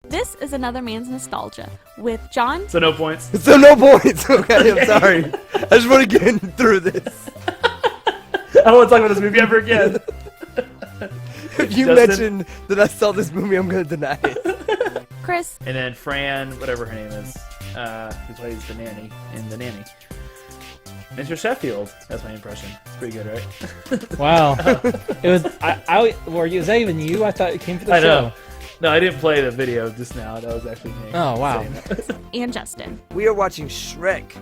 This is Another Man's Nostalgia with John. So no points. So no points. Okay, I'm sorry. I just want to get through this. I don't want to talk about this movie ever again. If you Justin? mention that I saw this movie, I'm going to deny it. Chris. And then Fran, whatever her name is, who plays the nanny in The Nanny. Mr. Sheffield. That's my impression. It's pretty good, right? Wow. It was. Was that even you? I thought it came for the I show. know. No, I didn't play the video just now. That was actually me. Oh, wow. saying that. And Justin. We are watching Shrek,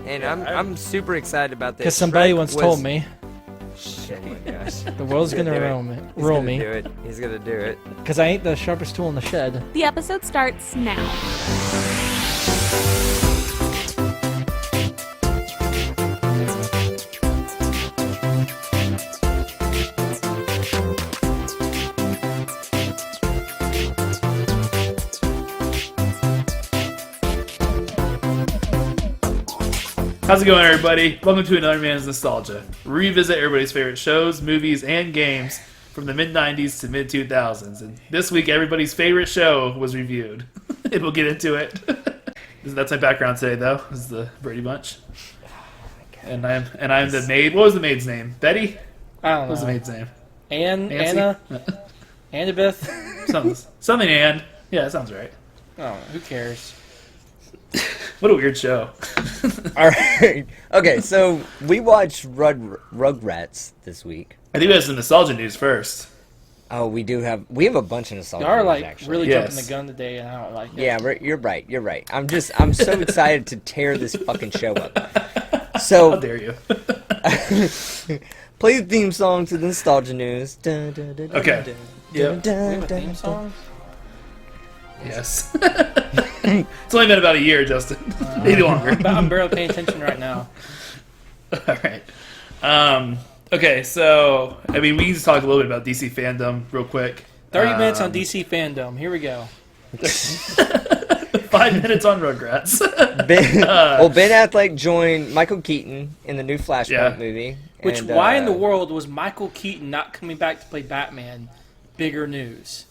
and Yeah, I'm super excited about this. Because somebody Shrek once was- told me Oh my gosh. the world's gonna roll me. He's gonna do it. He's gonna do it. Because I ain't the sharpest tool in the shed. The episode starts now. How's it going, everybody? Welcome to Another Man's Nostalgia. We revisit everybody's favorite shows, movies, and games from the mid-90s to mid-2000s. And this week, everybody's favorite show was reviewed. And we'll get into it. That's my background today, though. This is the Brady Bunch. And I'm the maid. What was the maid's name? Betty? I don't What know. was the maid's name? Anna? Annabeth? Something Ann. Yeah, that sounds right. Oh, who cares? What a weird show. All right. Okay, so we watched Rugrats this week. I think we have some nostalgia news first. Oh, we have a bunch of nostalgia. You are movies, like actually. really Yes. jumping the gun today, and I don't like it. Yeah, you're right. You're right. I'm so excited to tear this fucking show up. How So, dare you? play the theme song to the nostalgia news. Dun, dun, dun, dun, Okay. dun, Yep. dun, We have a dun, theme dun. song? Yes. It's only been about a year, Justin. Maybe longer. I'm barely paying attention right now. All right. Okay, so, I mean, we need to talk a little bit about DC fandom real quick. 30 minutes on DC fandom. Here we go. 5 minutes on Rugrats. Ben Affleck joined Michael Keaton in the new Flashpoint Yeah. movie. Which, and, why in the world was Michael Keaton not coming back to play Batman bigger news?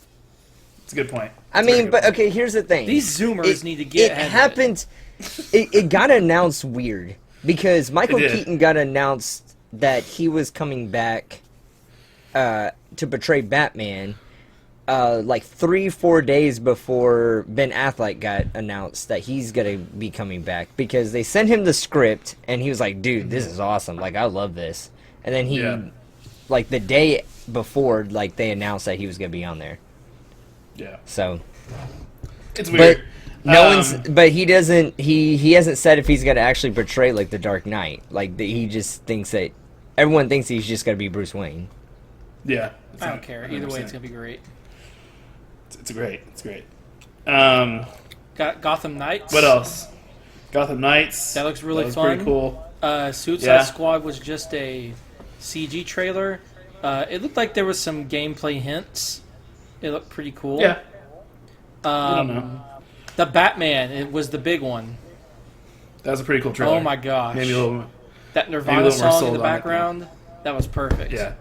It's a good point. I It's a very mean, good but point. okay, here's the thing. These Zoomers need to get It ahead of happened. It got announced weird because Michael It did. Keaton got announced that he was coming back to portray Batman. Like 3-4 days before Ben Affleck got announced that he's gonna be coming back, because they sent him the script and he was like, "Dude, this is awesome! Like, I love this." And then he, Yeah. like the day before, like they announced that he was gonna be on there. Yeah. So, It's weird. but he doesn't. He hasn't said if he's gonna actually portray like the Dark Knight. Like he just thinks that everyone thinks he's just gonna be Bruce Wayne. Yeah. I don't care. Either way, it's going to be great. It's great. It's great. Got Gotham Knights. What else? Gotham Knights. That looks really was fun. Pretty cool. Suicide Yeah. Squad was just a CG trailer. It looked like there was some gameplay hints. It looked pretty cool. Yeah. I don't know. The Batman, it was the big one. That was a pretty cool trailer. Oh my gosh. Maybe a little. That maybe a Nirvana little more song in sold the on it, background, that was perfect. Yeah.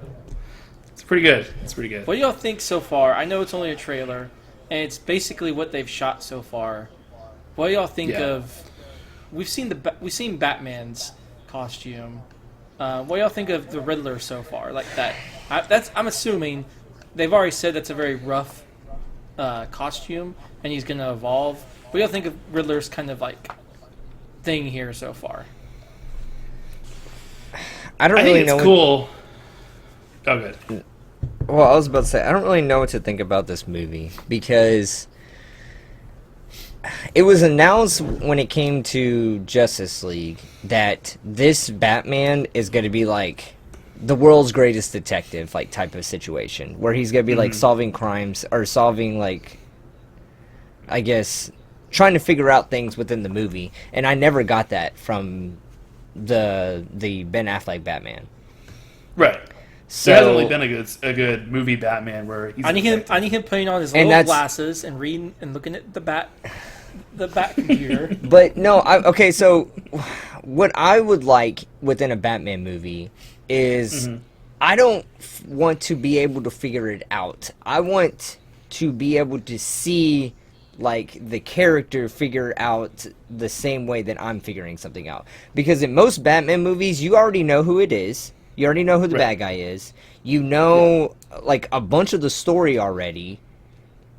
It's pretty good. It's pretty good. What do y'all think so far? I know it's only a trailer, and it's basically what they've shot so far. What do y'all think Yeah. of? We've seen Batman's costume. What do y'all think of the Riddler so far? Like that? I'm assuming they've already said that's a very rough costume, and he's going to evolve. What do y'all think of Riddler's kind of like thing here so far? I don't I really think know. it's cool. Oh, good. Well, I was about to say, I don't really know what to think about this movie, because it was announced when it came to Justice League that this Batman is going to be like the world's greatest detective, like type of situation, where he's going to be like solving crimes, or solving, like, I guess, trying to figure out things within the movie. And I never got that from the Ben Affleck Batman. Right. So There hasn't really been a good movie Batman where he's. I need him putting on his And little that's- glasses and reading and looking at the bat computer. But no, okay, so what I would like within a Batman movie is I don't want to be able to figure it out. I want to be able to see like the character figure out the same way that I'm figuring something out. Because in most Batman movies, you already know who it is. You already know who the bad guy is. You know, like, a bunch of the story already.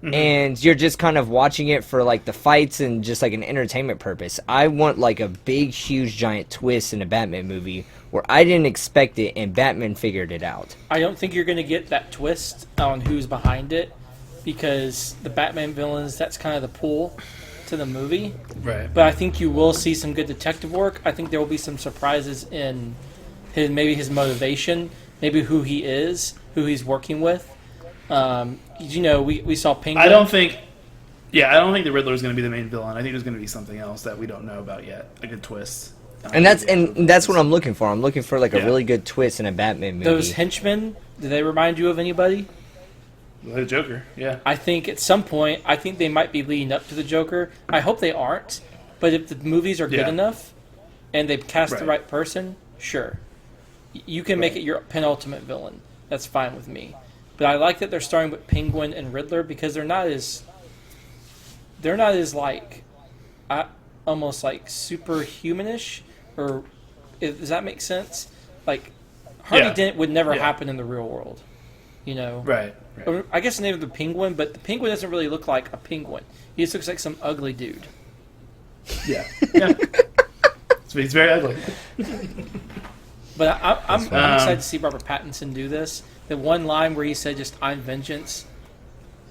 And you're just kind of watching it for, like, the fights and just, like, an entertainment purpose. I want, like, a big, huge, giant twist in a Batman movie where I didn't expect it and Batman figured it out. I don't think you're going to get that twist on who's behind it, because the Batman villains, that's kind of the pull to the movie. Right. But I think you will see some good detective work. I think there will be some surprises in his motivation, maybe who he is, who he's working with. We saw Penguin. I don't think the Riddler is going to be the main villain. I think there's going to be something else that we don't know about yet, a good twist. And that's what I'm looking for. I'm looking for, like, a really good twist in a Batman movie. Those henchmen, do they remind you of anybody? The Joker, yeah. I think at some point, they might be leading up to the Joker. I hope they aren't, but if the movies are good enough and they've cast the right person, sure. You can make it your penultimate villain. That's fine with me. But I like that they're starting with Penguin and Riddler because they're not as like, almost like superhumanish, or does that make sense? Like, Harvey Dent would never happen in the real world, you know? Right. Or, I guess the name of the Penguin, but the Penguin doesn't really look like a penguin. He just looks like some ugly dude. Yeah. So he's very ugly. But I'm excited to see Robert Pattinson do this. The one line where he said just, "I'm vengeance,"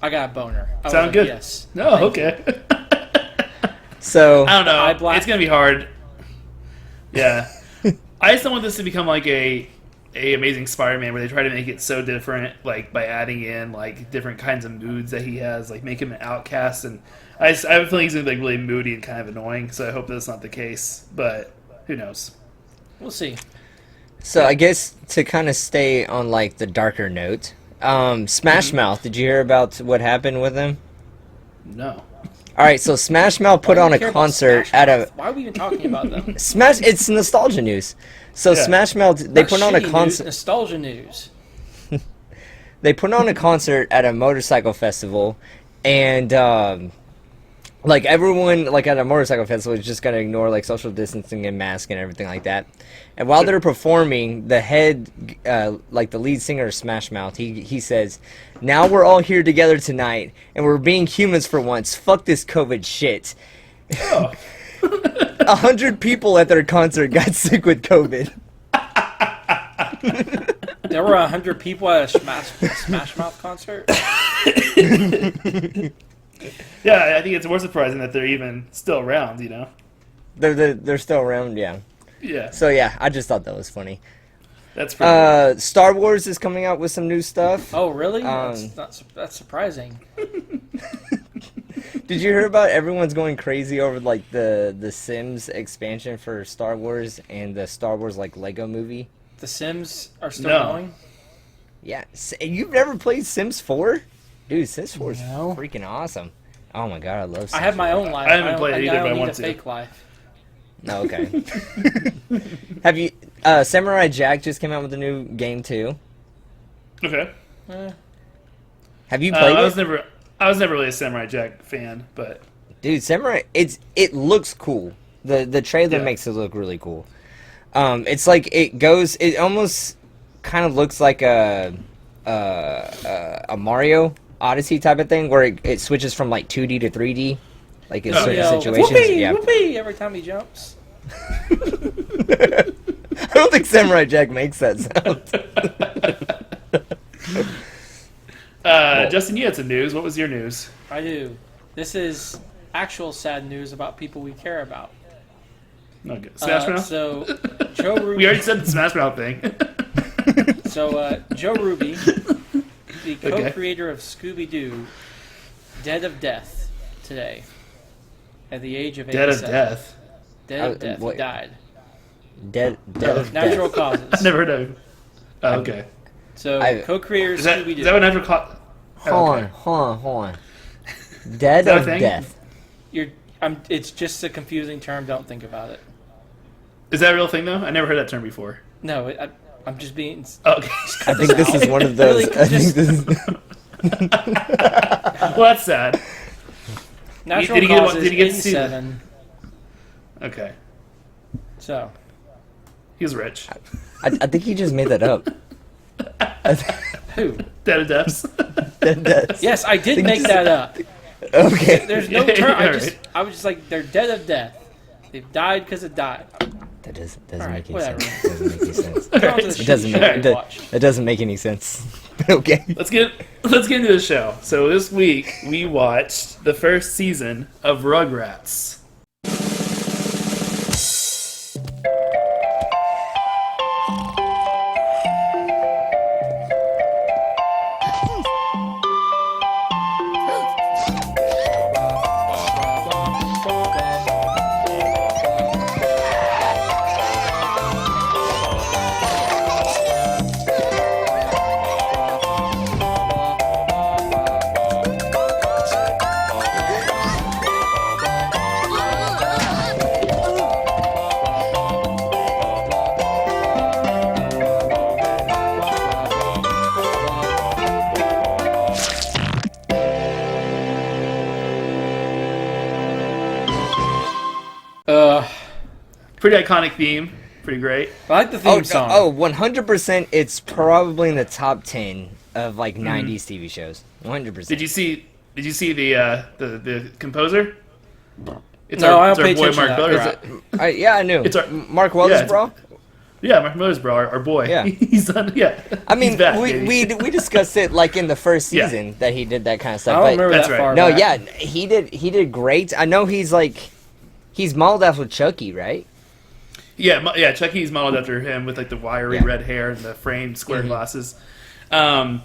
I got a boner. Sound good? Yes. No, okay. So I don't know. It's going to be hard. Yeah. I just don't want this to become like a Amazing Spider-Man where they try to make it so different, like by adding in like different kinds of moods that he has, like make him an outcast. And I have a feeling he's going to be like really moody and kind of annoying. So I hope that's not the case. But who knows? We'll see. So I guess to kind of stay on, like, the darker note, Smash Mouth, did you hear about what happened with him? No. All right, so Smash Mouth put on a concert at a... Why are we even talking about them? It's nostalgia news. So Smash Mouth, they put on a concert... Nostalgia news. They put on a concert at a motorcycle festival, and... like, everyone, like, at a motorcycle festival is just going to ignore, like, social distancing and mask and everything like that. And while they're performing, the head, like, the lead singer of Smash Mouth, he says, "Now we're all here together tonight, and we're being humans for once. Fuck this COVID shit." Oh. 100 people at their concert got sick with COVID. There were 100 people at a Smash Mouth concert? Yeah, I think it's more surprising that they're even still around, you know? They're still around, yeah. Yeah. So, yeah, I just thought that was funny. That's pretty cool. Star Wars is coming out with some new stuff. Oh, really? That's surprising. Did you hear about everyone's going crazy over, like, the Sims expansion for Star Wars and the Star Wars, like, Lego movie? The Sims are still going? Yeah. You've never played Sims 4? Dude, Sims 4 is No. freaking awesome. Oh, my God, I love Sims I have my 4. own life. I haven't played it either, I but I don't want need to. a fake life. Oh, okay. Have you... Samurai Jack just came out with a new game, too. Okay. Have you played I was never really a Samurai Jack fan, but... Dude, Samurai, it looks cool. The trailer makes it look really cool. It's like it almost kind of looks like a Mario Odyssey type of thing where it switches from like 2D to 3D, like in certain situations. Whoopee, yeah. whoopee, every time he jumps. I don't think Samurai Jack makes that sound. Justin, you had some news. What was your news? I do. This is actual sad news about people we care about. Okay. Smash Mouth? So, Joe Ruby. We already said the Smash Mouth thing. So, Joe Ruby, the co-creator of Scooby-Doo, dead of death today, at the age of 87. Dead of death? Dead of death. He died. Dead of Natural death. causes. I've never heard of. Oh, okay. So, co-creator of Is that Scooby-Doo. what natural cause? Hold on. Dead that a of thing? death. It's just a confusing term. Don't think about it. Is that a real thing, though? I never heard that term before. No, I'm just being... Oh, okay. I think this is one of those. Really, I think this is. Well, that's sad. Natural Did he get- causes, did he get to see that? 87. Okay. So, He was rich. I think he just made that up. who? Dead of deaths. Yes, I did make that up. Okay. There's no Yeah, term. alright. I was just like, they're dead of death. They've died because of died. That doesn't Alright, make any whatever. sense. Doesn't make any sense. Go on to the It shitty doesn't show make we watch. that doesn't make any sense. Okay. Let's get into the show. So this week we watched the first season of Rugrats. Pretty iconic theme. Pretty great. I like the theme song. 100%. It's probably in the top 10 of like 90s TV shows. 100%. Did you see the composer? It's No, I it's don't pay boy attention Mark to that. Miller. Yeah, I knew. It's our- Mark yeah, Weller's it's- bro. Yeah, Mark Miller's bro, our boy. Yeah. He's done. Yeah. I mean, He's back, we baby. we discussed it like in the first Yeah. season that he did that kind of I stuff. don't But remember That's that right. far no, back. yeah, he did great. I know he's modeled after Chucky, right? Yeah, Chucky's modeled after him with like the wiry Yeah. red hair and the framed square glasses. I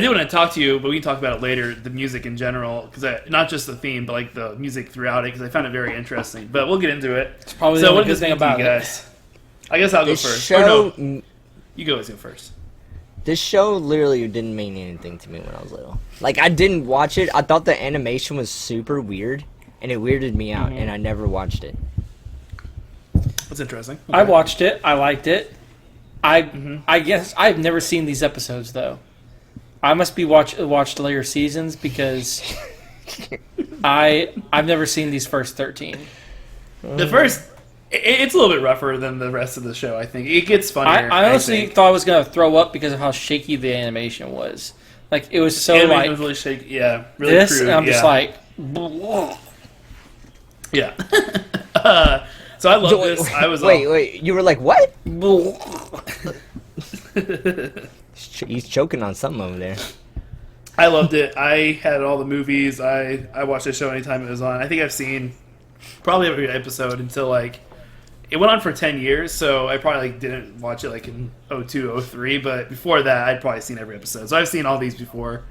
do want to talk to you, but we can talk about it later. The music in general, because not just the theme, but like the music throughout it, because I found it very interesting. But we'll get into it. It's probably the so. only What good does thing mean to you about it. guys? I guess I'll go This first. show, Or no, you go first. this show literally didn't mean anything to me when I was little. Like I didn't watch it. I thought the animation was super weird, and it weirded me out, and I never watched it. That's interesting. I Okay. watched it. I liked it. I guess I've never seen these episodes though. I must be watched later seasons because I've never seen these first 13. The first, it's a little bit rougher than the rest of the show. I think it gets funnier. I honestly think. thought I was gonna throw up because of how shaky the animation was. Like it was so Animation like was really shaky. Yeah, really this, crude. and I'm yeah. just like, yeah. So I love this. I was Wait, you were like, what? bleh. He's choking on something over there. I loved it. I had all the movies. I watched the show anytime it was on. I think I've seen probably every episode until like it went on for 10 years. So I probably like didn't watch it like in 02, 03. But before that, I'd probably seen every episode. So I've seen all these before.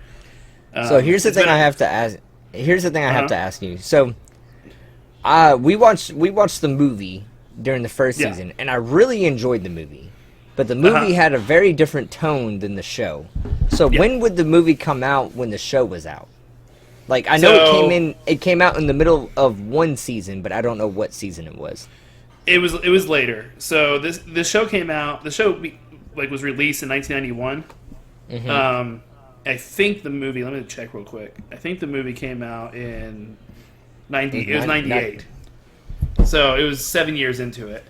So here's the it's thing been- I have to ask. Here's the thing I have Uh-huh. to ask you. So, we watched the movie during the first Yeah. season, and I really enjoyed the movie. But the movie Uh-huh. had a very different tone than the show. So Yeah. when would the movie come out when the show was out? Like I know So- it came out in the middle of one season, but I don't know what season it was. It was later. So this show came out. The show was released in 1991. I think the movie. Let me check real quick. I think the movie came out in 90. It was 98. So it was 7 years into it.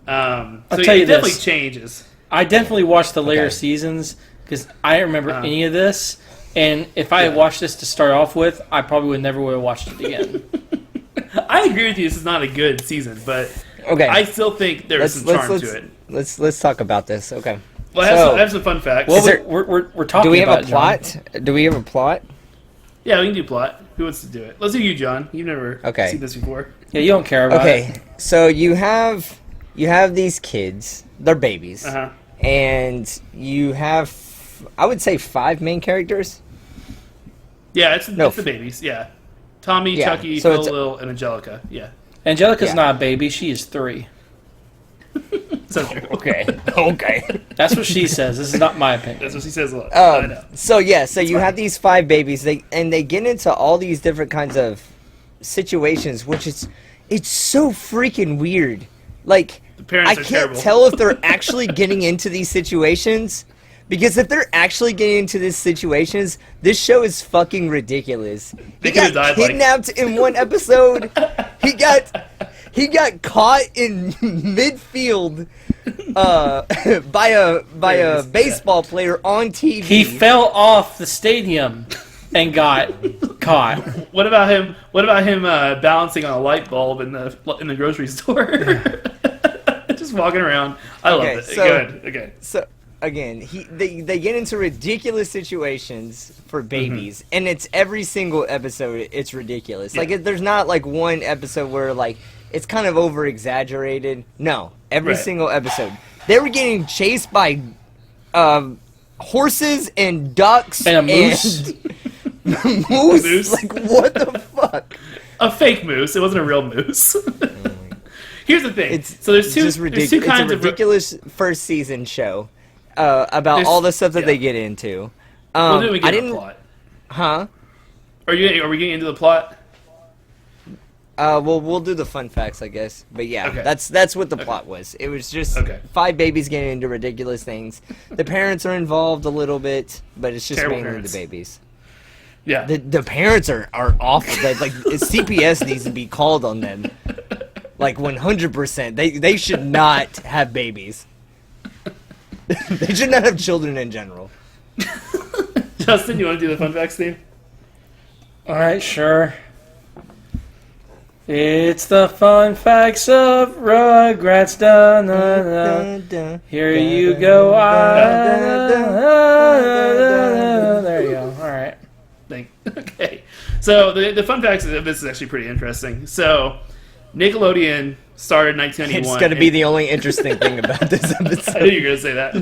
So I'll tell you it definitely this. changes. I definitely watched the later Okay. seasons because I don't remember any of this. And if I had watched this to start off with, I probably would have watched it again. I agree with you. This is not a good season, but Okay, I still think there's some charm to it. let's talk about this. Okay. Well, I have some fun facts. Well, there- we're talking. Do we have about a it, John. plot? Do we have a plot? Yeah, we can do plot. Who wants to do it? Let's do you, John. You've never Okay. seen this before. Yeah, you don't care about it. Okay, so you have these kids. They're babies, Uh-huh. and you have, I would say, 5 main characters. Yeah, it's No. the babies. Yeah, Tommy, Yeah, Chucky, so Phil, it's- Lil, and Angelica. Yeah, Angelica's Yeah. not a baby; she is 3. so true. Okay, okay. That's what she says. This is not my opinion. That's what she says a lot. I know. So you have these 5 babies. They get into all these different kinds of situations, which it's so freaking weird. Like The parents I are can't terrible. tell if they're actually getting into these situations Because if they're actually getting into these situations, this show is fucking ridiculous. They He could've got died, like- kidnapped in one episode. He got caught in midfield by a baseball player on TV. He fell off the stadium and got caught. What about him? What about him balancing on a light bulb in the grocery store? Just walking around. I love it. Good. Okay. So again, they get into ridiculous situations for babies, and it's every single episode. It's ridiculous. Yeah. Like there's not like one episode where like it's kind of over exaggerated. No, every Right. single episode. They were getting chased by horses and ducks And a moose. and moose. Moose. Like what the fuck? A fake moose. It wasn't a real moose. Here's the thing. It's so there's just there's two kinds it's a of ridiculous first season show about There's- all the stuff that yeah. they get into. Well, then we I get didn't. the plot. Huh? Are we getting into the plot? Well, we'll do the fun facts, I guess. But yeah, Okay. that's what the plot was. It was just Okay. 5 babies getting into ridiculous things. The parents are involved a little bit, but it's just Terrible mainly parents. the babies. Yeah. The parents are awful. Like CPS needs to be called on them. Like 100%. They should not have babies. They should not have children in general. Justin, you want to do the fun facts theme? All right, sure. It's the fun facts of Rugrats. Da, da, da. Here you go. There you go. All right. Okay. So the fun facts of this is actually pretty interesting. So Nickelodeon started in 1991. It's going to be the only interesting thing about this I knew episode. you were going to say that.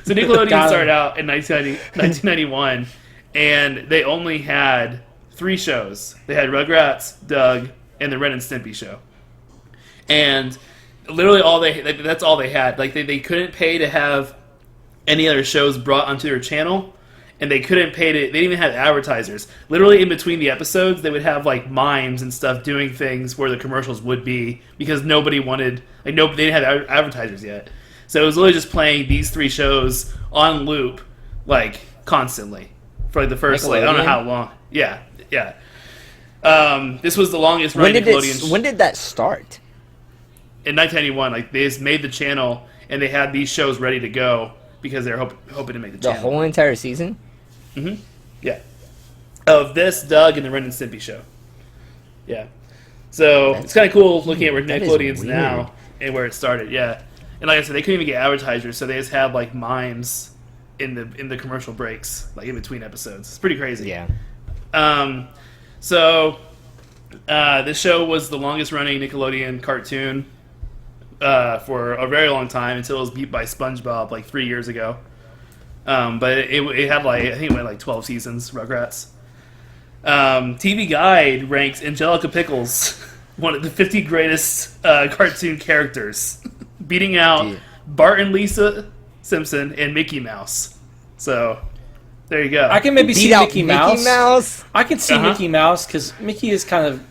So Nickelodeon Got it. started out in 1991, and they only had 3 shows. They had Rugrats, Doug, and the Ren and Stimpy show. And literally that's all they had. Like they couldn't pay to have any other shows brought onto their channel, and they couldn't pay to. They didn't even have advertisers. Literally in between the episodes, they would have like mimes and stuff doing things where the commercials would be because nobody wanted they didn't have advertisers yet. So it was literally just playing these 3 shows on loop, like constantly for like the first I don't know Nickelodeon? how long. Yeah. This was the longest When running did Nickelodeon. when did that start? In 1991, like they just made the channel and they had these shows ready to go because they're hoping to make the The channel. whole entire season? Yeah. Of this, Doug, and the Ren and Stimpy show. Yeah. So it's kind of cool looking at where that is Nickelodeon's weird. now and where it started. Yeah. And like I said, they couldn't even get advertisers, so they just had like mimes in the commercial breaks, like in between episodes. It's pretty crazy. Yeah. So this show was the longest running Nickelodeon cartoon for a very long time until it was beat by SpongeBob like 3 years ago. But it had like I think it went like 12 seasons. Rugrats. TV Guide ranks Angelica Pickles one of the 50 greatest cartoon characters, beating out Yeah. Bart and Lisa Simpson and Mickey Mouse. So there you go. I can maybe Beat see out Mickey Mouse. Mouse? I can see Uh-huh. Mickey Mouse because Mickey is kind of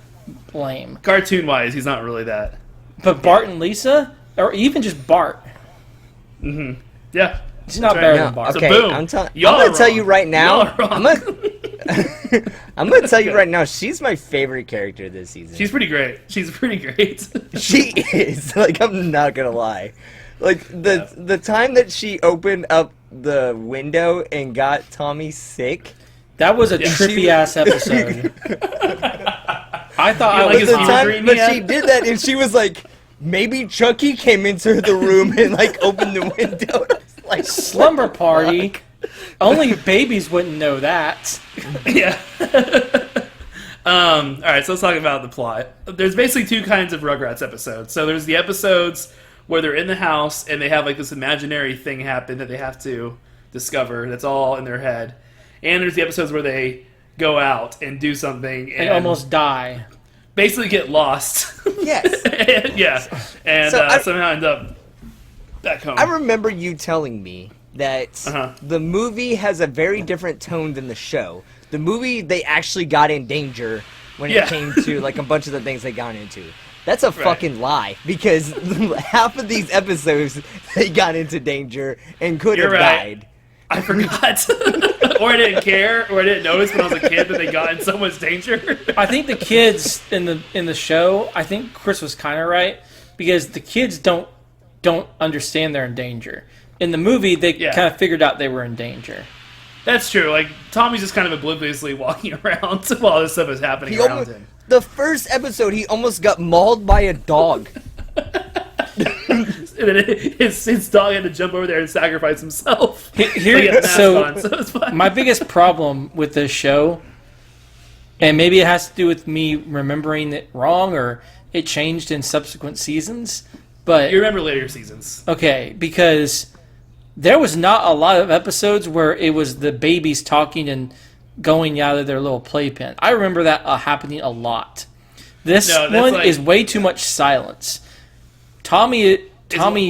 lame. Cartoon wise, he's not really that. But Bart and Lisa, or even just Bart, Yeah. he's not That's better right. than Bart. So Okay, boom. I'm Y'all gonna are tell wrong. you right now. Y'all are wrong. I'm gonna tell you right now. She's my favorite character this season. She's pretty great. She's pretty great. She is. Like, I'm not gonna lie. Like the time that she opened up the window and got Tommy sick. That was a Yeah. trippy ass episode. I thought You I like was his The fever time dream that yet? she did that, and she was like, maybe Chucky came into the room and like opened the window. I was like, slumber party. Only babies wouldn't know that. Yeah. All right, so let's talk about the plot. There's basically 2 kinds of Rugrats episodes. So there's the episodes where they're in the house and they have like this imaginary thing happen that they have to discover. That's all in their head. And there's the episodes where they go out and do something and And almost die. basically get lost. yes. Yeah, and So somehow end up back home. I remember you telling me that Uh-huh. the movie has a very different tone than the show. The movie, they actually got in danger when Yeah. it came to like a bunch of the things they got into. That's a fucking lie, because half of these episodes they got into danger and could You're have right. died. I forgot, or I didn't care, or I didn't notice when I was a kid that they got in so much danger. I think the kids in the show, I think Chris was kind of right, because the kids don't understand they're in danger. In the movie, they kind of figured out they were in danger. That's true. Like, Tommy's just kind of obliviously walking around while this stuff is happening around him. The first episode, he almost got mauled by a dog. And then his dog had to jump over there and sacrifice himself. My biggest problem with this show, and maybe it has to do with me remembering it wrong, or it changed in subsequent seasons, but... You remember later seasons. Okay, because there was not a lot of episodes where it was the babies talking and going out of their little playpen. I remember that happening a lot. This one is way too much silence. Tommy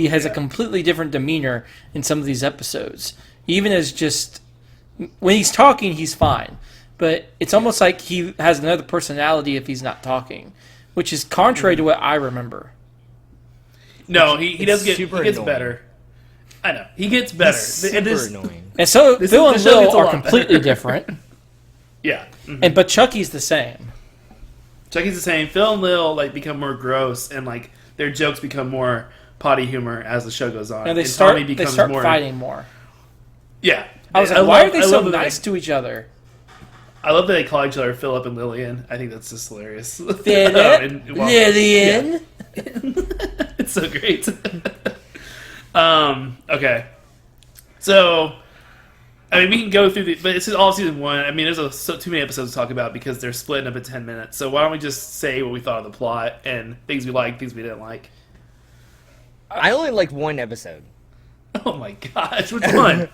has a completely different demeanor in some of these episodes. Even as just... When he's talking, he's fine. But it's almost like he has another personality if he's not talking, which is contrary to what I remember. No, he does get... He gets better. I know. He gets better. Super annoying. And so Phil and Lil are completely different. Yeah. Mm-hmm. But Chucky's the same. Chucky's the same. Phil and Lil become more gross, and their jokes become more potty humor as the show goes on. And they start fighting more. Yeah. I was like, why are they so nice to each other? I love that they call each other Philip and Lillian. I think that's just hilarious. Philip, Lillian. It's so great. Okay. So, I mean, we can go through but it's all season 1. I mean, there's too many episodes to talk about because they're splitting up in 10 minutes. So why don't we just say what we thought of the plot and things we liked, things we didn't like. I only liked one episode. Oh my gosh, which one?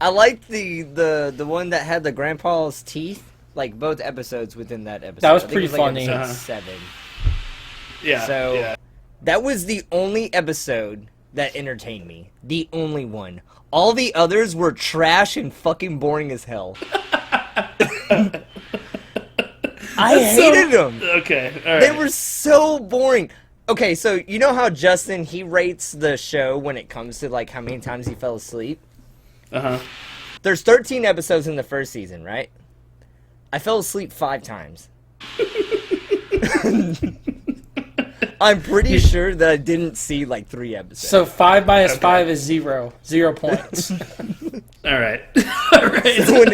I liked the one that had the grandpa's teeth. Like both episodes within that episode. That was pretty funny. Episode 7. Yeah. So that was the only episode that entertained me. The only one. All the others were trash and fucking boring as hell. I hated them. Okay, all right. They were so boring. Okay, so you know how Justin, he rates the show when it comes to how many times he fell asleep? Uh-huh. There's 13 episodes in the first season, right? I fell asleep 5 times. I'm pretty sure that I didn't see 3 episodes. So 5 minus 5 is 0. 0 points. All right. All right. So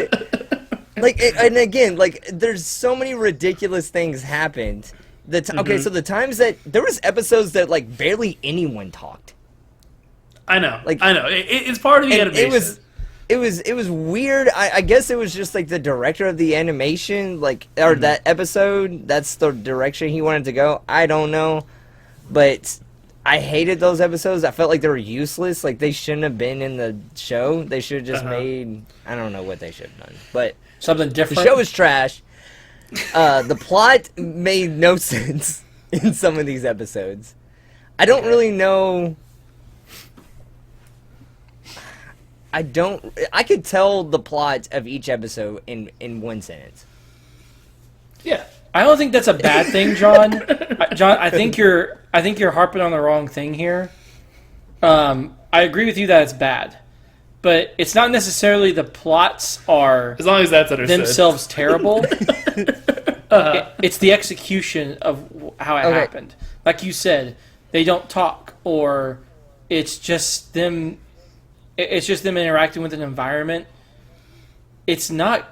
and again, there's so many ridiculous things happened. Okay, so the times that there was episodes that barely anyone talked. I know. I know. It's part of the animation. It was weird. I guess it was just the director of the animation, or that episode. That's the direction he wanted to go. I don't know, but I hated those episodes. I felt like they were useless. They shouldn't have been in the show. They should have just made. I don't know what they should have done, but something different. The show was trash. The plot made no sense in some of these episodes. I don't really know. I could tell the plot of each episode in one sentence. Yeah. I don't think that's a bad thing, John. John, I think you're harping on the wrong thing here. I agree with you that it's bad. But it's not necessarily the plots are as long as that's understood. Themselves terrible. It's the execution of how it happened. Like you said, they don't talk, or it's just them. It's just them interacting with an environment. It's not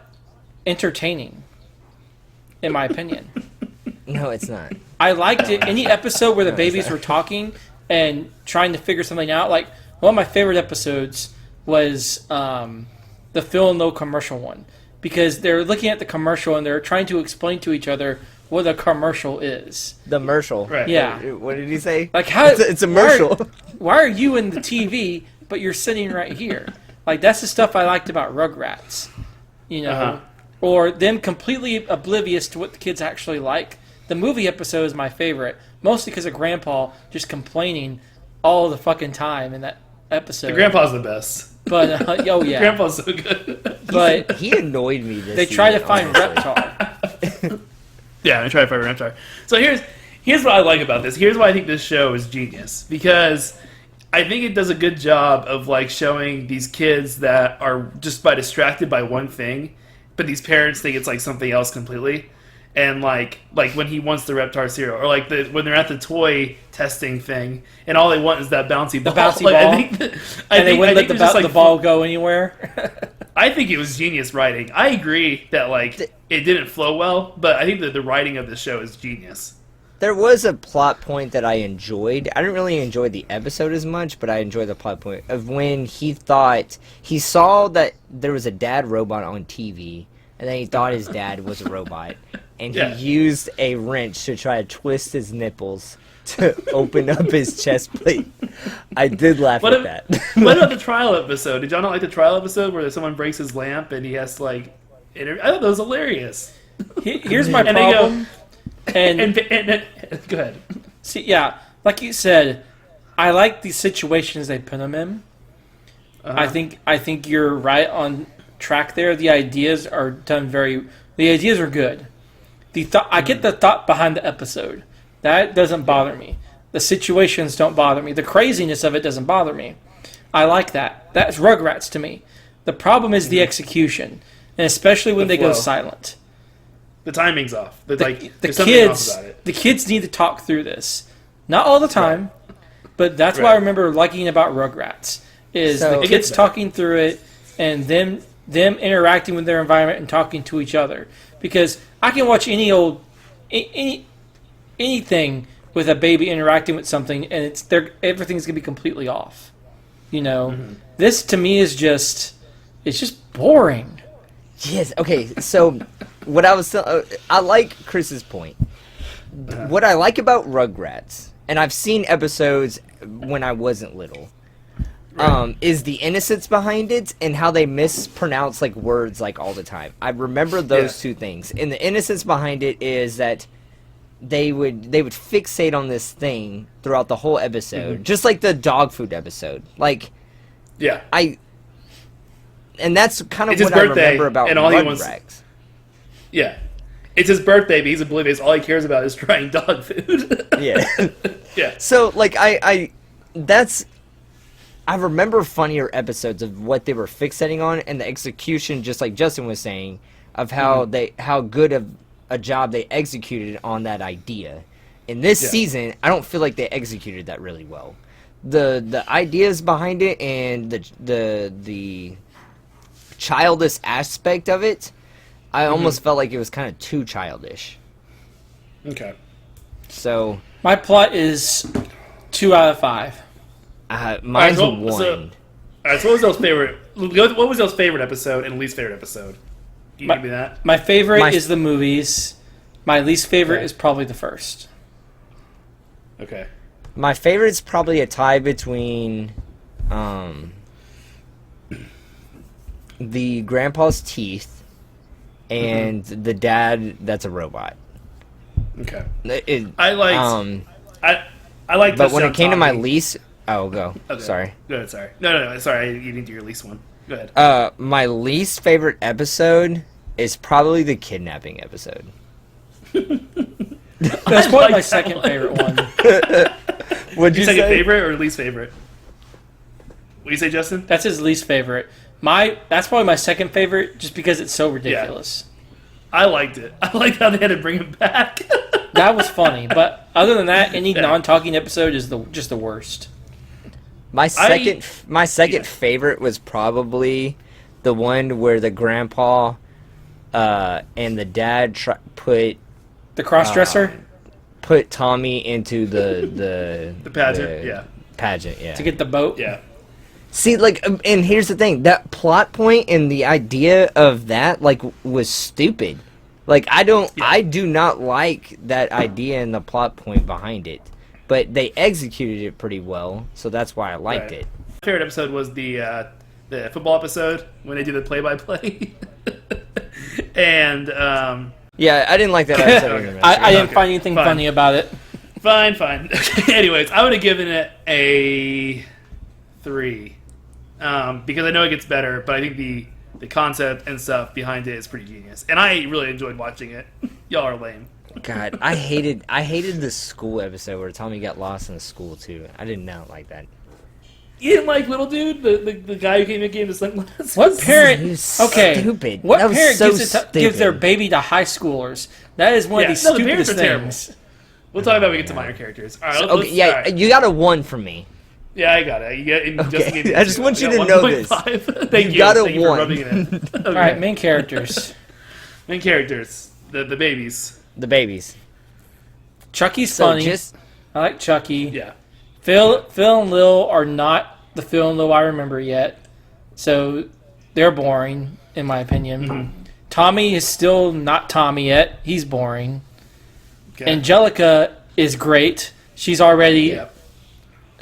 entertaining, in my opinion. No, it's not. I liked it. Any episode where the babies were talking and trying to figure something out. Like one of my favorite episodes was the Phil and Lil commercial one, because they're looking at the commercial and they're trying to explain to each other what a commercial is. The commercial, right? Yeah. What did he say? Like how it's a commercial. Why are you in the TV but you're sitting right here? Like that's the stuff I liked about Rugrats, or them completely oblivious to what the kids actually like. The movie episode is my favorite, mostly because of Grandpa just complaining all the fucking time in that episode. The Grandpa's the best. But oh yeah, Grandpa's so good. But he annoyed me. They try to find Reptar. Yeah, they try to find Reptar. So here's what I like about this. Here's why I think this show is genius, because I think it does a good job of like showing these kids that are just distracted by one thing, but these parents think it's like something else completely. And like when he wants the Reptar cereal, or like when they're at the toy testing thing, and all they want is that bouncy ball. The bouncy like, ball. I They wouldn't let the ball go anywhere. I think it was genius writing. I agree that like it didn't flow well, but I think that the writing of the show is genius. There was a plot point that I enjoyed. I didn't really enjoy the episode as much, but I enjoyed the plot point of when he saw that there was a dad robot on TV, and then he thought his dad was a robot, and Yeah. he used a wrench to try to twist his nipples to open up his chest plate. I did laugh at that. What about the trial episode? Did y'all not like the trial episode where someone breaks his lamp and he has to like? I thought that was hilarious. Here's my And they go- problem. And go ahead. see, yeah, like you said, I like the situations they put him in. Uh-huh. I think you're right on track there. The ideas are done the ideas are good. I get the thought behind the episode. That doesn't bother me. The situations don't bother me. The craziness of it doesn't bother me. I like that. That's Rugrats to me. The problem is the execution, and especially when The they go flow. silent. The timing's off. The There's something off kids, about it. the kids need to talk through this. Not all the time, but that's what I Right. remember liking about Rugrats is So- the It kids gets better. talking through it and them interacting with their environment and talking to each other. Because I can watch anything with a baby interacting with something, and everything's gonna be completely off. You know, this to me is it's just boring. Yes. Okay. So, what I was I like Chris's point. What I like about Rugrats, and I've seen episodes when I wasn't little, is the innocence behind it and how they mispronounce like words like all the time. I remember those two things, and the innocence behind it is that they would fixate on this thing throughout the whole episode, just like the dog food episode. Like Yeah. and that's kind of It's his what I birthday, remember about and all he wants- Rugrats. Yeah. It's his birthday, but he's oblivious. All he cares about is trying dog food. Yeah. Yeah. So like I remember funnier episodes of what they were fixating on, and the execution, just like Justin was saying, of how how good of a job they executed on that idea. In this season, I don't feel like they executed that really well. The ideas behind it and the childish aspect of it, I almost felt like it was kind of too childish. Okay. So My plot is 2 out of 5. mine's All right, one. all right, so what was y'all's favorite? What was y'all's favorite episode and least favorite episode? Can you give me that? My favorite My- is the movies. My least favorite Okay. is probably the first. Okay. My favorite's probably a tie between the grandpa's teeth and the dad that's a robot. Okay. It- I liked. I liked. but when Touchdown it came to my Tommy. least, go. Okay. Sorry. Go ahead. Sorry. No. Sorry. You didn't do your least one. Go ahead. My least favorite episode is probably the kidnapping episode. That's probably like my that second one. favorite one. What'd Your second favorite or least favorite? What do you say, Justin? That's his least favorite. That's probably my second favorite, just because it's so ridiculous. I liked it. I liked how they had to bring him back. That was funny, but other than that, any non-talking episode is just the worst. My second favorite was probably the one where the grandpa and the dad put The cross-dresser Tommy into the The pageant, yeah. pageant, yeah. to get the boat. Yeah. See, like, and here's the thing: that plot point and the idea of that, like, was stupid. Like, I do not like that idea and the plot point behind it, but they executed it pretty well, so that's why I liked Right. it. My favorite episode was the football episode when they do the play-by-play. And Yeah, I didn't like that episode. either, man. I didn't Okay, find anything fine. funny about it. fine. Anyways, I would have given it a 3 because I know it gets better, but I think the concept and stuff behind it is pretty genius, and I really enjoyed watching it. Y'all are lame. God, I hated the school episode where Tommy got lost in the school too. I did not like that. You didn't like little dude, the guy who came and gave the sunglasses. What parent? He was Okay, stupid. what That was parent so gives their stupid. baby to high schoolers? That is one of the no, the parents stupidest are terrible. things. We'll talk about when we get to minor characters. All right, Okay, let's, yeah, all right. you got a 1 from me. Yeah, I got it. You get, Okay, Justin gave me I just two. want you I got to know this. 1.5. Thank you. got a Thank you for 1. rubbing it in. Okay. All right, main characters. Main characters, the babies. The babies. Chucky's So funny. just I like Chucky. Yeah. Phil and Lil are not the Phil and Lil I remember yet, so they're boring in my opinion. Mm-hmm. Tommy is still not Tommy yet. He's boring. Okay. Angelica is great. She's already Yeah.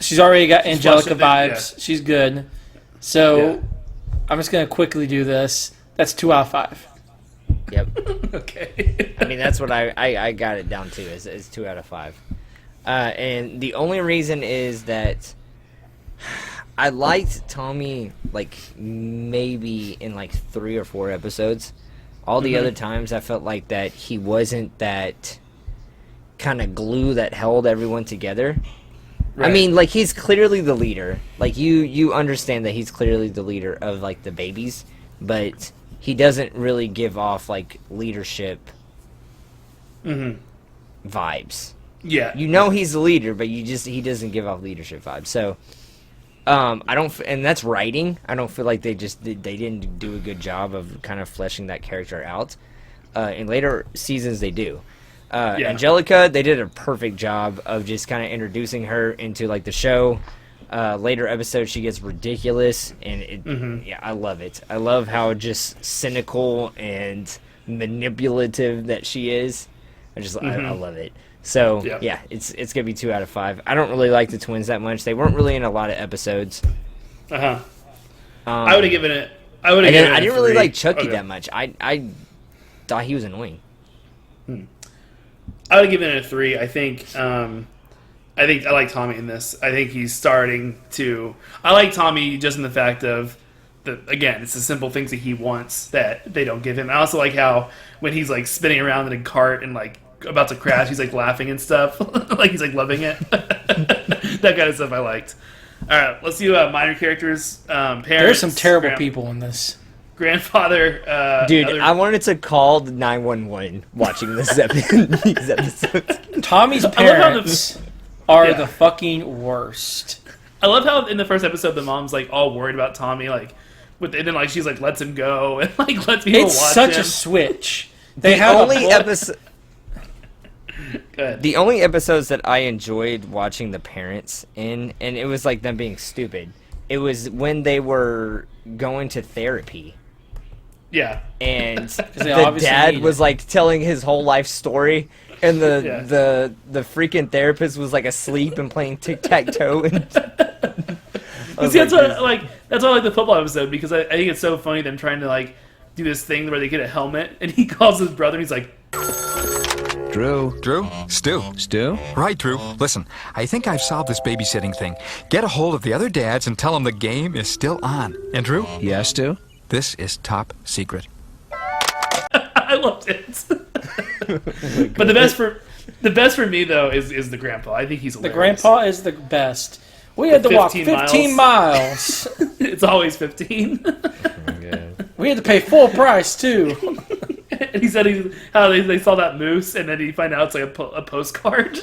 got Angelica flushing it, yeah. vibes. She's good. So Yeah. I'm just gonna quickly do this. That's 2 out of 5. Yep. Okay. I mean, that's what I got it down to is 2 out of 5. And the only reason is that I liked Tommy like maybe in like 3 or 4 episodes. All the other times I felt like that he wasn't that kind of glue that held everyone together. I Right. mean, like, he's clearly the leader. Like, you understand that he's clearly the leader of, like, the babies, but he doesn't really give off, like, leadership vibes. Yeah. You know he's the leader, but he doesn't give off leadership vibes. So, I don't, and that's writing. I don't feel like they didn't do a good job of kind of fleshing that character out. In later seasons, they do. Yeah. Angelica, they did a perfect job of just kind of introducing her into like the show. Later episodes, she gets ridiculous, and yeah, I love it. I love how just cynical and manipulative that she is. I love it. So yeah, it's gonna be 2 out of 5. I don't really like the twins that much. They weren't really in a lot of episodes. I would have given it. I would have And given then it. I didn't a really 3. like Chucky Okay. that much. I thought he was annoying. I would have given it a 3. I think I like Tommy in this. I think he's starting to. I like Tommy just in the fact of again, it's the simple things that he wants that they don't give him. I also like how when he's like spinning around in a cart and like about to crash, he's like laughing and stuff, like he's like loving it. That kind of stuff I liked. All right, let's do minor characters. Parents. There's some terrible people in this. Grandfather. Dude, I wanted to call the 911 watching these episodes. Tommy's I love how parents are Yeah. the fucking worst. I love how in the first episode the mom's like all worried about Tommy, like, and then like she's like lets him go and like lets people It's watch such him. a switch. The only Go ahead. the only episodes that I enjoyed watching the parents in, and it was like them being stupid, it was when they were going to therapy. Yeah. And they the obviously dad need was it. like telling his whole life story, and Yeah. the freaking therapist was like asleep and playing tic-tac-toe. And But see, that's why I like the football episode, because I think it's so funny them trying to like do this thing where they get a helmet and he calls his brother and he's like, Drew. Drew? Stu. Stu? Right, Drew. Listen, I think I've solved this babysitting thing. Get a hold of the other dads and tell them the game is still on. And Drew, Yes, Stu? this is top secret. I loved it. But the best for me though is the grandpa. I think he's The hilarious. grandpa is the best. We had to walk 15 miles. It's always 15. We had to pay full price too. And he said how they saw that moose and then he find out it's like a postcard.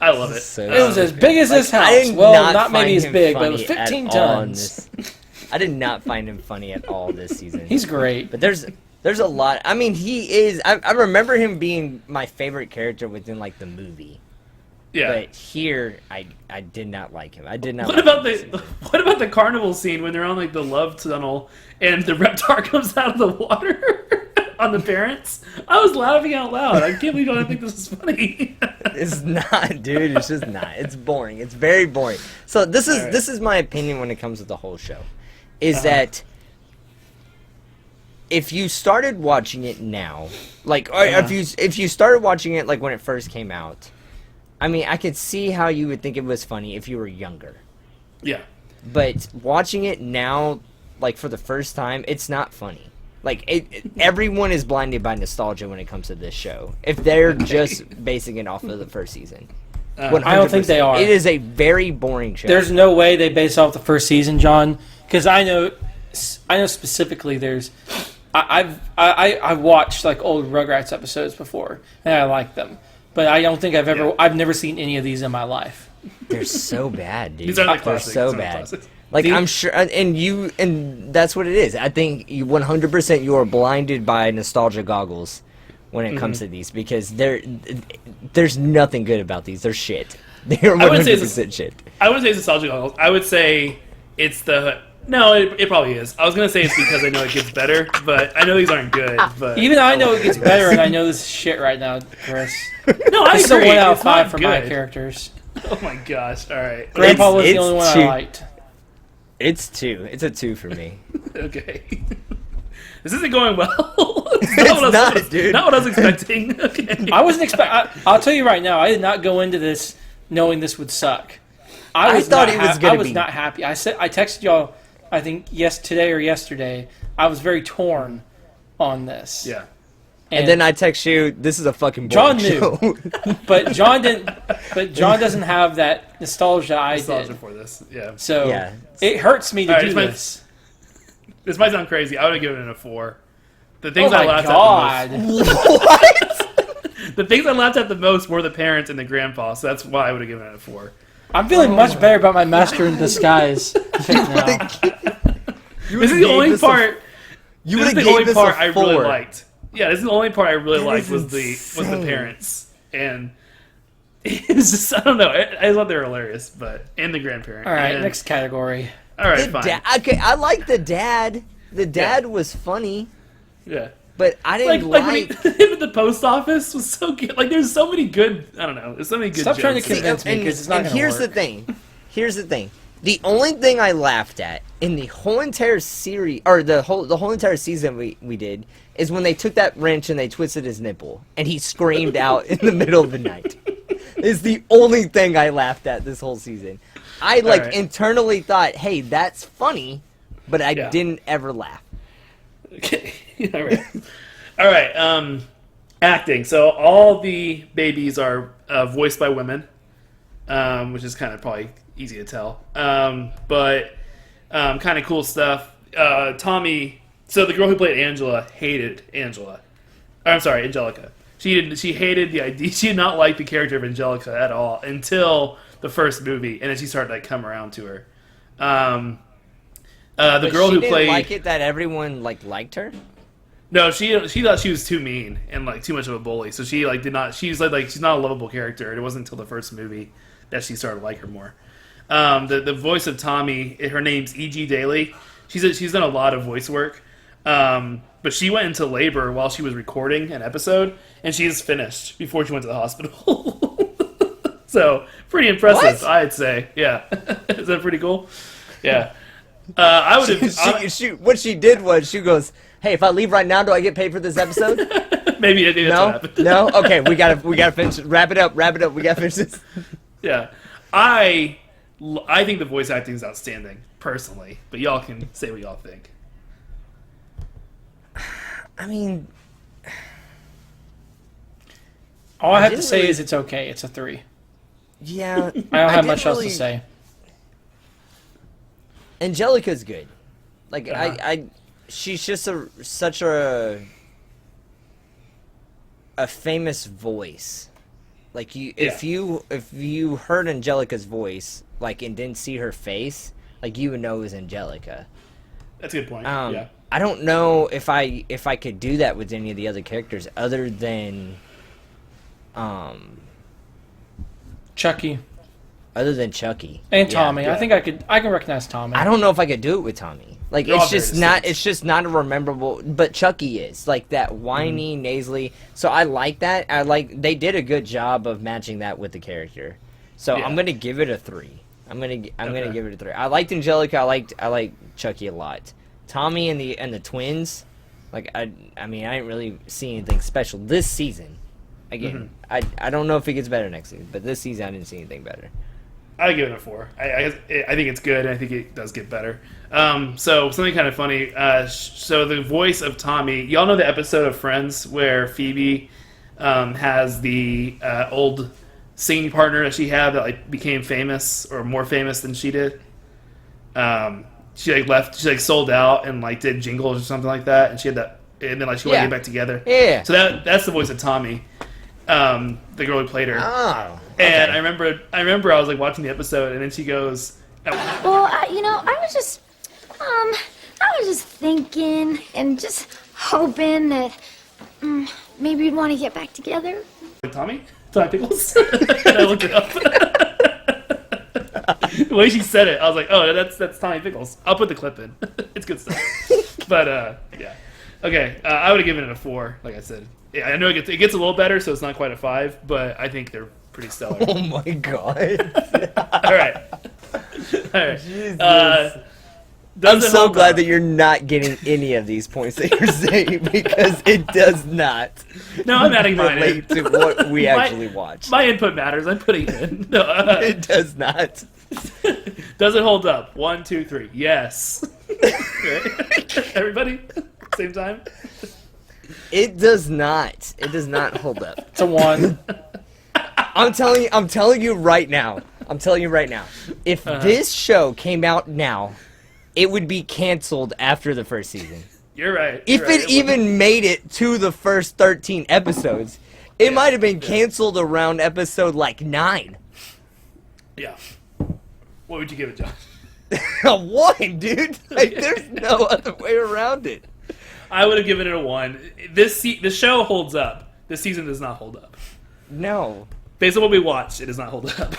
I love it. So It was as big as this I house. did Well, not maybe find as him big, but it was funny at 15 all in tons. this. I did not find him funny at all this season. He's great. But there's a lot. I mean, he is. I remember him being my favorite character within like the movie. Yeah. But here, I did not like him. I did not. What like about him. what about the carnival scene when they're on like the love tunnel and the reptar comes out of the water on the parents? I was laughing out loud. I can't believe I don't think this is funny. It's not, dude. It's just not. It's boring. It's very boring. So this is my opinion when it comes to the whole show, is that if you started watching it now, like, or if you started watching it like when it first came out, I mean, I could see how you would think it was funny if you were younger. Yeah. But watching it now, like for the first time, it's not funny. Like everyone is blinded by nostalgia when it comes to this show. If they're just basing it off of the first season, I don't think they are. It is a very boring show. There's no way they base off the first season, John, because I know specifically. I've watched like old Rugrats episodes before, and I like them, but I don't think I've never seen any of these in my life. They're so bad, dude. These are the They're classics. so These are the bad. classics. Like, I'm sure, and that's what it is. I think 100% you are blinded by nostalgia goggles when it comes to these, because there's nothing good about these. They're shit. They're 100% shit. I wouldn't say it's nostalgia goggles. I would say it's the... No, it probably is. I was going to say it's because I know it gets better, but I know these aren't good. But Even I know it gets better, and I know this is shit right now, Chris. No, I This is a agree. 1 out of It's not 5 for my good. characters. Oh my gosh. All right. Grandpa was the it's only one too- I liked. It's 2. It's a 2 for me. Okay. This isn't going well. It's not, dude. Not what I was expecting. Okay. I wasn't expect. I'll tell you right now, I did not go into this knowing this would suck. I thought it was gonna I was be- not happy. I texted y'all, I think today or yesterday. I was very torn on this. Yeah. And then I text you, this is a fucking John boring knew, show. but John didn't. But John doesn't have that nostalgia I Nostalgia did. for this. Yeah. So Yeah. it hurts me to All right, do this this. This might sound crazy. I would have given it a 4. The Oh things I my laughed god! at the most. The things I laughed at the most were the parents and the grandpa. So that's why I would have given it a 4. I'm feeling much better about my master in disguise pick now. This is the only part. You This is would the have only gave this part a I 4. really liked. Yeah, this is the only part I really That liked is was the insane. parents, and it was just I don't know. I thought they were hilarious, but and the grandparent. All right, And- next category. All right, The fine. okay, I like the dad. The dad was funny, Yeah. but I didn't Like like. when him at the post office was so good. Like there's so many good. I don't know. There's so many good. Stop trying to jokes. convince me, 'cause it's not and gonna here's work. the thing. Here's the thing. The only thing I laughed at in the whole entire series, or the whole entire season we did, is when they took that wrench and they twisted his nipple, and he screamed out in the middle of the night. Is the only thing I laughed at this whole season. I right. internally thought, hey, that's funny, but I Yeah. didn't ever laugh. Okay. All right. All right. Acting. So all the babies are voiced by women, which is kind of probably easy to tell. But kind of cool stuff. Tommy. So the girl who played Angela hated Angela. I'm sorry, Angelica. She hated the idea. She did not like the character of Angelica at all until the first movie, and then she started to come around to her. The But girl she who didn't played like it that everyone liked her. No, she thought she was too mean and too much of a bully. So she did not. She's she's not a lovable character. And it wasn't until the first movie that she started to like her more. The voice of Tommy, her name's E.G. Daly. She's done a lot of voice work. But she went into labor while she was recording an episode, and she's finished before she went to the hospital. So pretty impressive, What? I'd say. Yeah, is that pretty cool? Yeah. I would have. What she did was she goes, "Hey, if I leave right now, do I get paid for this episode?" Maybe that's what No, happened. no. Okay, we gotta finish. Wrap it up. We gotta finish this. Yeah, I think the voice acting is outstanding personally, but y'all can say what y'all think. I mean, All I have to didn't say really- is it's okay. It's a 3. yeah. I don't have didn't much else to really- say. Angelica's good. Like Uh-huh. she's just such a famous voice. Like if you heard Angelica's voice, and didn't see her face, you would know it was Angelica. That's a good point. Yeah. I don't know if I could do that with any of the other characters other than Chucky Chucky and Tommy. yeah. I think I can recognize Tommy. I don't know if I could do it with Tommy. They're all very distinct. It's just not a memorable. But Chucky is that whiny, nasally. So I like that. They did a good job of matching that with the character. So Yeah. I'm gonna give it a 3. I'm gonna Okay. give it a 3. I liked Angelica. I liked Chucky a lot. Tommy and the twins. I didn't really see anything special this season. Again, I don't know if it gets better next season, but this season I didn't see anything better. I give it a 4. I think it's good, and I think it does get better. So something kind of funny. So the voice of Tommy, y'all know the episode of Friends where Phoebe has the old singing partner that she had that like became famous or more famous than she did. She like left. She like sold out and like did jingles or something like that. And she had that, and then like she wanted to get back together. Yeah. So that's the voice of Tommy, the girl who played her. Oh. And I remember I was like watching the episode, and then she goes, Well, I was just thinking and just hoping that maybe we'd want to get back together. Tommy Pickles. And I looked it up. The way she said it, I was like, oh, that's Tommy Pickles. I'll put the clip in. It's good stuff. But yeah, okay. I would have given it a 4, like I said. Yeah, I know it gets a little better, so it's not quite a 5, but I think they're pretty stellar. Oh my god. All right. Jesus. I'm Doesn't so hold glad up. that you're not getting any of these points that you're saying because it does not No, I'm adding mine in. relate to what we actually watched. My input matters. I'm putting it in. No, It does not. does it hold up? 1, 2, 3. Yes. Right? Everybody? Same time? It does not. It does not hold up. It's a 1. I'm telling you right now. If this show came out now, it would be canceled after the first season. You're right. If You're right. it even made it to the first 13 episodes, it might have been canceled around episode like 9. Yeah. What would you give it, John? A 1, dude. Like, there's no other way around it. I would have given it a 1. The show holds up. This season does not hold up. No. Based on what we watched, it does not hold up.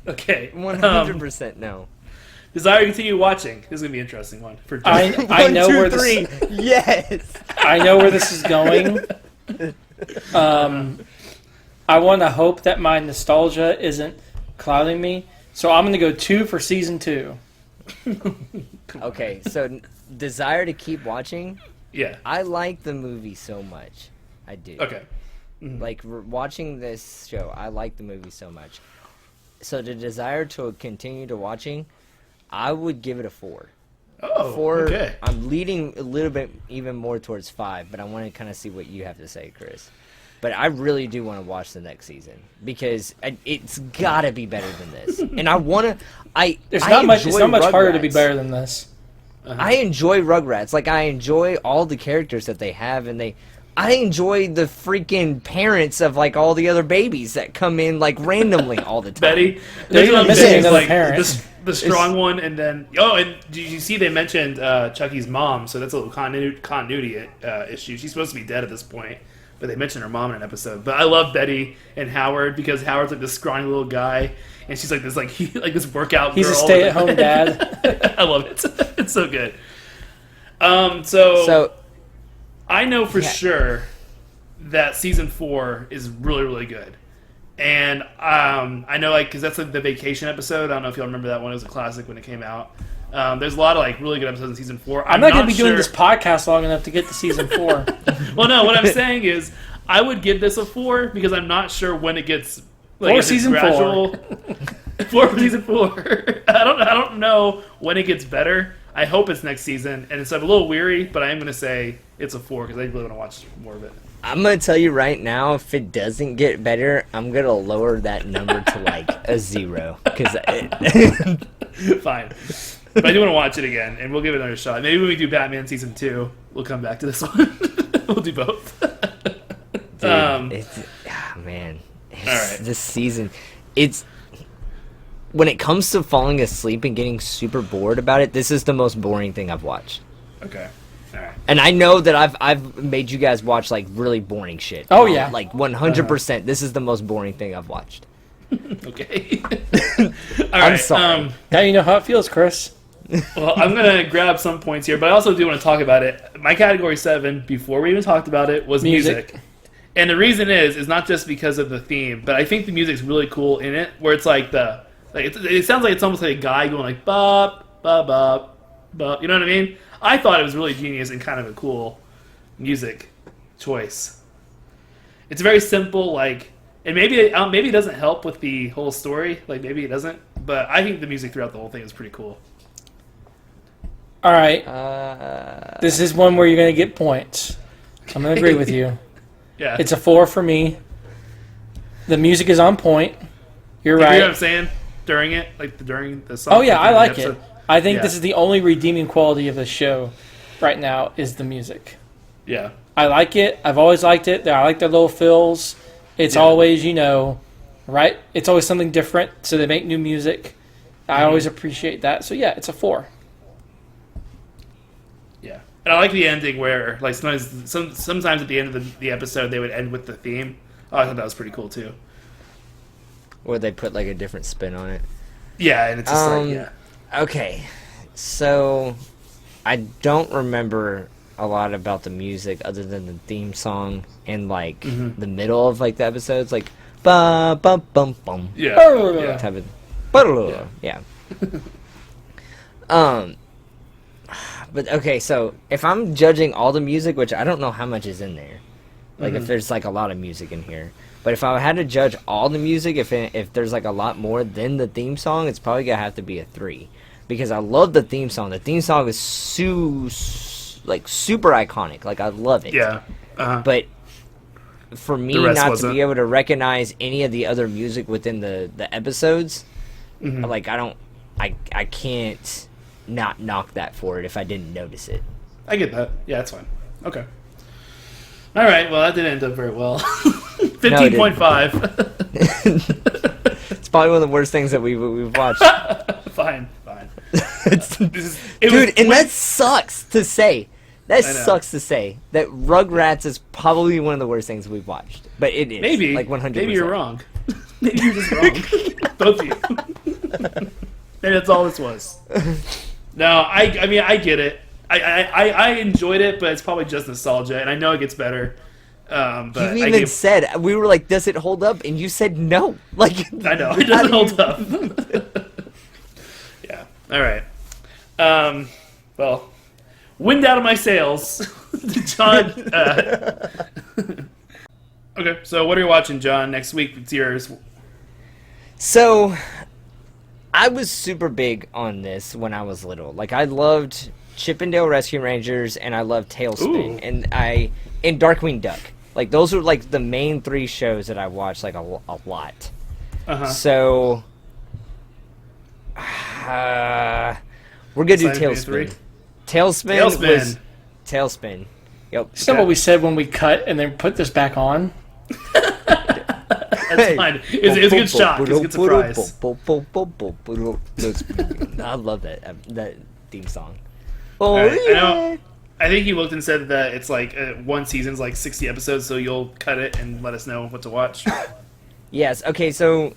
Okay. 100% no. Desire to continue watching. This is going to be an interesting one. For John. I know 1, 2, where 3. this. Yes. I know where this is going. I want to hope that my nostalgia isn't clouding me, so I'm going to go 2 for season 2. Okay, so desire to keep watching. Yeah. I like the movie so much. I do. Okay. Like watching this show, I like the movie so much. So the desire to continue to watching, I would give it a 4. Oh, 4. okay. I'm leading a little bit even more towards 5, but I want to kind of see what you have to say, Chris. But I really do want to watch the next season because it's got to be better than this. And I want to. It's not much harder to be better than this. I enjoy Rugrats. Like, I enjoy all the characters that they have, and I enjoy the freaking parents of, like, all the other babies that come in, like, randomly all the time. Betty. They're even missing another parent. The strong one, and then... Oh, and did you see they mentioned Chucky's mom, so that's a little continuity issue. She's supposed to be dead at this point, but they mentioned her mom in an episode. But I love Betty and Howard because Howard's, like, this scrawny little guy, and she's, like, this this workout girl. He's a stay-at-home dad. I love it. It's so good. So I know for sure that season 4 is really, really good. And I know, like, because that's the vacation episode. I don't know if y'all remember that one. It was a classic when it came out. There's a lot of, like, really good episodes in season 4. I'm not going to be doing this podcast long enough to get to season 4. Well, no, what I'm saying is I would give this a 4 because I'm not sure when it gets... Like, Or if it's season 4. 4 for season 4. I don't know when it gets better. I hope it's next season, and it's a little weary, but I am going to say it's a 4 because I really want to watch more of it. I'm going to tell you right now, if it doesn't get better, I'm going to lower that number to, like, a 0. Fine. But I do want to watch it again, and we'll give it another shot. Maybe when we do Batman Season 2, we'll come back to this one. We'll do both. Man. All right. This season, when it comes to falling asleep and getting super bored about it, this is the most boring thing I've watched. Okay. All right. And I know that I've made you guys watch, like, really boring shit. Oh, yeah. Like, 100%. This is the most boring thing I've watched. Okay. All right. I'm sorry. Now you know how it feels, Chris. Well, I'm going to grab some points here, but I also do want to talk about it. My category 7, before we even talked about it, was music. And the reason is not just because of the theme, but I think the music's really cool in it, where it's like it sounds like it's almost like a guy going like bop, bop, bop, bop. You know what I mean? I thought it was really genius and kind of a cool music choice. It's very simple, like, and maybe it doesn't help with the whole story, like maybe it doesn't, but I think the music throughout the whole thing is pretty cool. All right. This is one where you're going to get points. I'm going to agree with you. Yeah. It's a 4 for me. The music is on point. You're You right. hear what I'm saying? During it, like during the song. Oh yeah, I during the like it. episode? I think Yeah. this is the only redeeming quality of the show right now is the music. Yeah. I like it. I've always liked it. I like their little fills. It's Yeah. always, right? It's always something different. So they make new music. I always appreciate that. So yeah, it's a 4. Yeah. And I like the ending where, like, sometimes at the end of the episode, they would end with the theme. Oh, I thought that was pretty cool, too. Where they put like a different spin on it. Yeah, and it's just like, yeah. Okay, so I don't remember a lot about the music other than the theme song and like the middle of like the episodes, like ba bum bum bum. Yeah. Yeah. Type of, yeah. But okay, so if I'm judging all the music, which I don't know how much is in there, like if there's like a lot of music in here, but if I had to judge all the music, if there's like a lot more than the theme song, it's probably gonna have to be a 3, because I love the theme song. The theme song is super iconic. Like I love it. Yeah. But for me The rest not to wasn't. be able to recognize any of the other music within the episodes, like I can't not knock that for it if I didn't notice it. I get that. Yeah, that's fine. Okay. All right. Well, that didn't end up very well. 15.5. It's probably one of the worst things that we've watched. Fine. That sucks to say. That I know. sucks to say that Rugrats is probably one of the worst things we've watched. But it is. Maybe. Like 100%. Maybe you're wrong. Maybe you're just wrong. Both of you. Maybe that's all this was. No, I mean, I get it. I enjoyed it, but it's probably just nostalgia, and I know it gets better. But You even said, we were like, does it hold up? And you said no. Like, I know, it doesn't hold up. Yeah. All right. Well, wind out of my sails. John. Okay, so what are you watching, John? Next week, it's yours. So, I was super big on this when I was little. Like, I loved Chippendale Rescue Rangers, and I loved Tailspin, Ooh. and Darkwing Duck. Like, those were, like, the main 3 shows that I watched, like, a lot. Uh-huh. So, we're gonna do Excited for Tailspin. three? Tailspin. Tailspin. Yep. It's not what we said when we cut and then put this back on. That's fine. It's a good shock. It's a good surprise. I love that theme song. All Oh right, yeah. I think you looked and said that it's like one season's like 60 episodes, so you'll cut it and let us know what to watch. Yes. Okay. So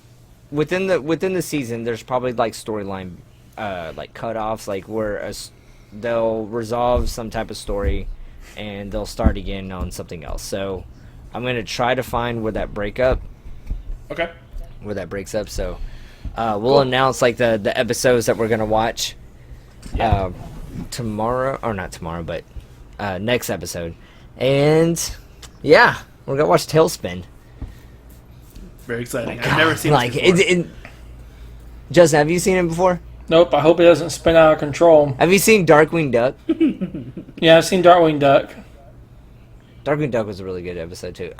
within the season, there's probably like storyline, like cutoffs, like where they'll resolve some type of story, and they'll start again on something else. So I'm gonna try to find where that breaks up. So we'll announce like the episodes that we're gonna watch. Yeah. Tomorrow, or not tomorrow, but next episode. And yeah, we're gonna watch Tailspin. Very exciting. I've never seen like this before. Justin, have you seen it before? Nope, I hope it doesn't spin out of control. Have you seen Darkwing Duck? Yeah, I've seen Darkwing Duck. Darkwing Duck was a really good episode too.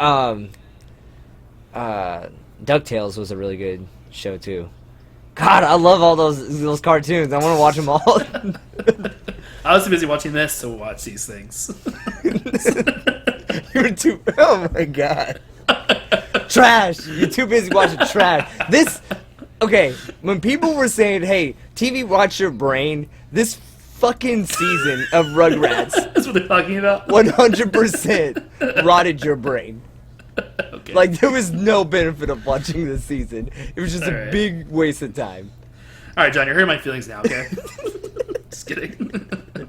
DuckTales was a really good show too. God, I love all those cartoons. I want to watch them all. I was too busy watching this to watch these things. You're too. Oh my god. Trash. You're too busy watching trash. Okay, when people were saying, "Hey, TV, watch your brain," this fucking season of Rugrats That's what they're talking about? 100% rotted your brain. Okay. Like, there was no benefit of watching this season. It was just a Alright. big waste of time. All right, John, you're hurting my feelings now, okay? Just kidding. All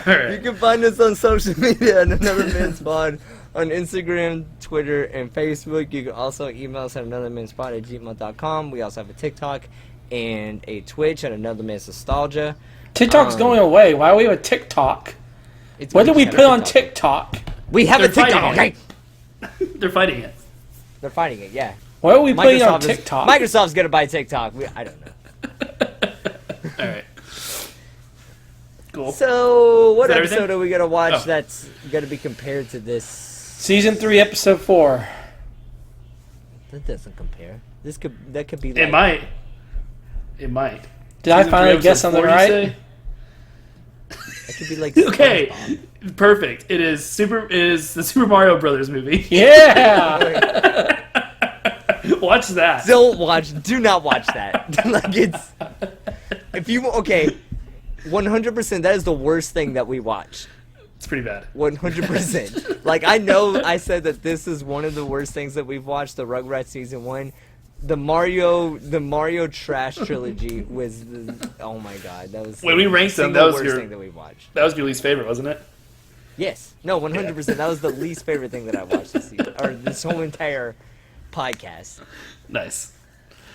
You right. can find us on social media at Another Man's Pod on Instagram, Twitter, and Facebook. You can also email us at anothermanspod@gmail.com. We also have a TikTok and a Twitch at Another Man's Nostalgia. TikTok's going away. Why do we have a TikTok? It's What did we gonna put be on TikTok. TikTok? We have a They're fighting TikTok, it. okay? They're fighting it. They're fighting it, yeah. What are we putting on Microsoft TikTok? Microsoft's gonna buy TikTok. I don't know. All right. Cool. So, what Is that episode everything? are we gonna watch Oh. that's gonna be compared to this? Season 3, Episode 4. That doesn't compare. That could be. It might. It might. Did I Season finally 3, guess episode something 4, you right? say? It could be like. Okay, SpongeBob. perfect. It is the Super Mario Brothers movie. Yeah. Watch that. Do not watch that. Like it's. If you 100%. That is the worst thing that we watch. It's pretty bad. 100%. Like I know I said that this is one of the worst things that we've watched. The Rugrats season 1. The Mario Trash trilogy was oh my god, that was When we ranked them, the that was worst your thing that we watched. that was your least favorite, wasn't it? Yes, no, 100%. That was the least favorite thing that I watched this season, or this whole entire podcast. Nice.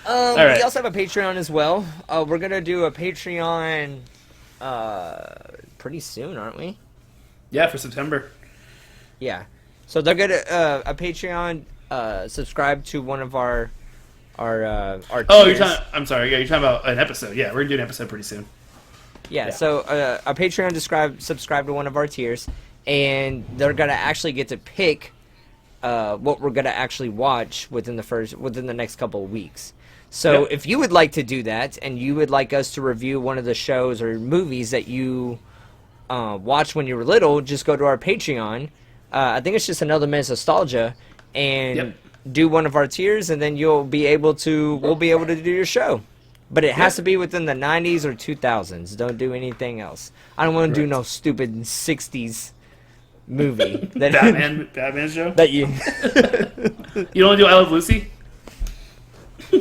We also have a Patreon as well. We're gonna do a Patreon pretty soon, aren't we? Yeah, for September. Yeah. So they're gonna a Patreon. Subscribe to one of our Oh, tiers. I'm sorry. Yeah, you're talking about an episode. Yeah, we're gonna do an episode pretty soon. Yeah, so a Patreon subscribe to one of our tiers, and they're gonna actually get to pick what we're gonna actually watch within the next couple of weeks. So if you would like to do that, and you would like us to review one of the shows or movies that you watched when you were little, just go to our Patreon. I think it's just Another Man's Nostalgia, and do one of our tiers, and then we'll be able to do your show. But it has to be within the 90s or 2000s. Don't do anything else. I don't want to do no stupid 60s movie. Batman show? That you... You don't want to do I Love Lucy?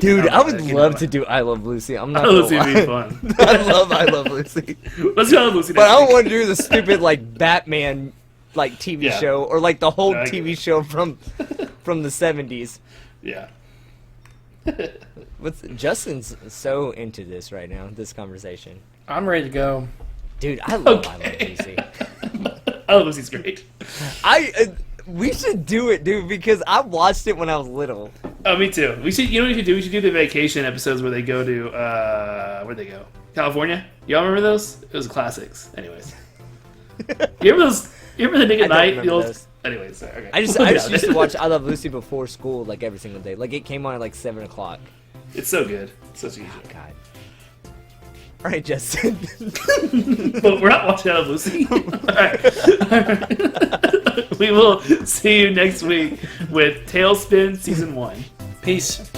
Dude, I would you love know to do I Love Lucy. I'm I not Love gonna Lucy would be lie. fun. I love Lucy. Let's do I Love Lucy But next I don't week. want to do the stupid, like, Batman, like, TV Yeah. show, or, like, the whole No, I get TV it. show from the 70s. Yeah. Justin's so into this right now, this conversation. I'm ready to go. Dude, I love I Love Okay. Lucy. I Love Lucy's great. We should do it, dude, because I watched it when I was little. Oh, me too. We should. You know what we should do? We should do the vacation episodes where they go to where'd they go? California. Y'all remember those? It was classics. Anyways, you remember those? You remember the Nick I at don't Night? remember The old. those. Anyways, sorry, okay. I just We'll used to do watch I Love Lucy before school, like every single day. Like it came on at like 7 o'clock. It's so good. It's such a good show. God. All right, Justin. But we're not watching I Love Lucy. All right. We will see you next week with Tailspin Season 1. Peace.